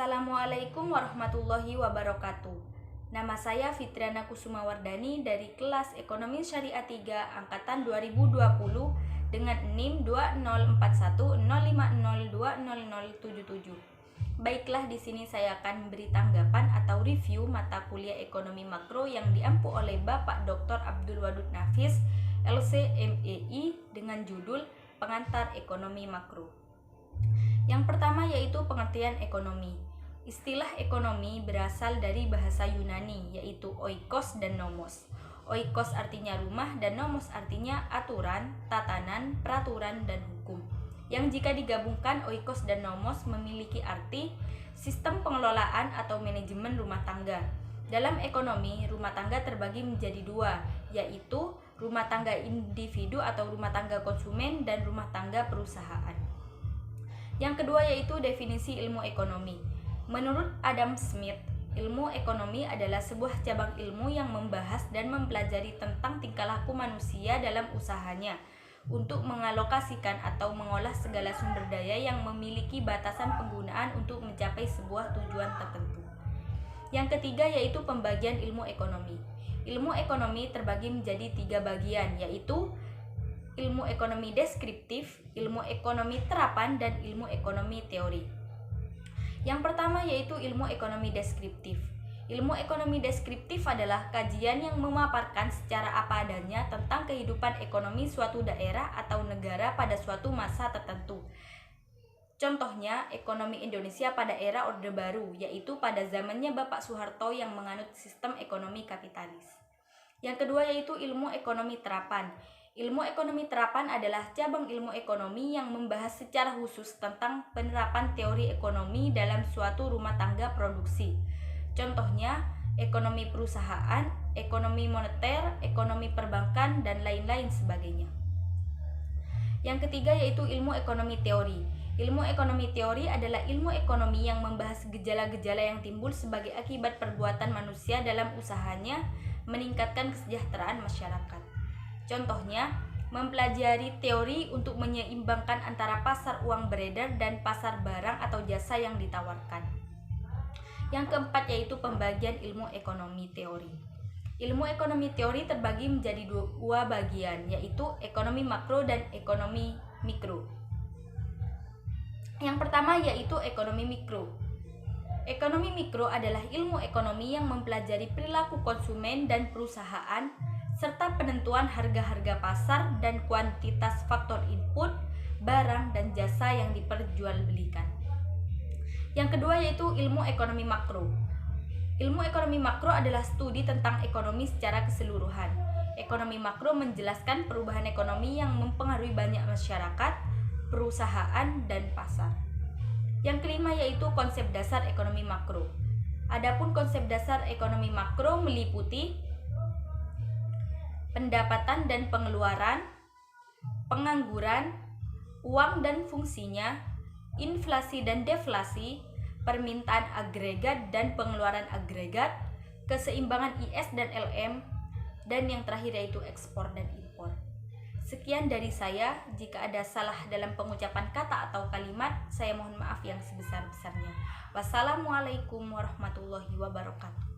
Assalamualaikum warahmatullahi wabarakatuh. Nama saya Fitriana Kusumawardani dari kelas Ekonomi Syariah 3 angkatan 2020 dengan NIM 204105020077. Baiklah, di sini saya akan memberi tanggapan atau review mata kuliah Ekonomi Makro yang diampu oleh Bapak Dr. Abdul Wadud Nafis, LC.MEI dengan judul Pengantar Ekonomi Makro. Yang pertama yaitu pengertian ekonomi. Istilah ekonomi berasal dari bahasa Yunani yaitu oikos dan nomos. Oikos artinya rumah dan nomos artinya aturan, tatanan, peraturan, dan hukum. Yang jika digabungkan oikos dan nomos memiliki arti sistem pengelolaan atau manajemen rumah tangga. Dalam ekonomi, rumah tangga terbagi menjadi dua, yaitu rumah tangga individu atau rumah tangga konsumen dan rumah tangga perusahaan. Yang kedua yaitu definisi ilmu ekonomi. Menurut Adam Smith, ilmu ekonomi adalah sebuah cabang ilmu yang membahas dan mempelajari tentang tingkah laku manusia dalam usahanya untuk mengalokasikan atau mengolah segala sumber daya yang memiliki batasan penggunaan untuk mencapai sebuah tujuan tertentu. Yang ketiga yaitu pembagian ilmu ekonomi. Ilmu ekonomi terbagi menjadi 3 bagian, yaitu ilmu ekonomi deskriptif, ilmu ekonomi terapan, dan ilmu ekonomi teori. Yang pertama yaitu ilmu ekonomi deskriptif. Ilmu ekonomi deskriptif adalah kajian yang memaparkan secara apa adanya tentang kehidupan ekonomi suatu daerah atau negara pada suatu masa tertentu. Contohnya, ekonomi Indonesia pada era Orde Baru, yaitu pada zamannya Bapak Soeharto yang menganut sistem ekonomi kapitalis. Yang kedua yaitu ilmu ekonomi terapan. Ilmu ekonomi terapan adalah cabang ilmu ekonomi yang membahas secara khusus tentang penerapan teori ekonomi dalam suatu rumah tangga produksi. Contohnya, ekonomi perusahaan, ekonomi moneter, ekonomi perbankan, dan lain-lain sebagainya. Yang ketiga yaitu ilmu ekonomi teori. Ilmu ekonomi teori adalah ilmu ekonomi yang membahas gejala-gejala yang timbul sebagai akibat perbuatan manusia dalam usahanya meningkatkan kesejahteraan masyarakat. Contohnya, mempelajari teori untuk menyeimbangkan antara pasar uang beredar dan pasar barang atau jasa yang ditawarkan. Yang keempat yaitu pembagian ilmu ekonomi teori. Ilmu ekonomi teori terbagi menjadi 2 bagian, yaitu ekonomi makro dan ekonomi mikro. Yang pertama yaitu ekonomi mikro. Ekonomi mikro adalah ilmu ekonomi yang mempelajari perilaku konsumen dan perusahaan serta penentuan harga-harga pasar dan kuantitas faktor input, barang, dan jasa yang diperjualbelikan. Yang kedua yaitu ilmu ekonomi makro. Ilmu ekonomi makro adalah studi tentang ekonomi secara keseluruhan. Ekonomi makro menjelaskan perubahan ekonomi yang mempengaruhi banyak masyarakat, perusahaan, dan pasar. Yang kelima yaitu konsep dasar ekonomi makro. Adapun konsep dasar ekonomi makro meliputi pendapatan dan pengeluaran, pengangguran, uang dan fungsinya, inflasi dan deflasi, permintaan agregat dan pengeluaran agregat, keseimbangan IS dan LM, dan yang terakhir yaitu ekspor dan impor. Sekian dari saya. Jika ada salah dalam pengucapan kata atau kalimat, saya mohon maaf yang sebesar-besarnya. Wassalamualaikum warahmatullahi wabarakatuh.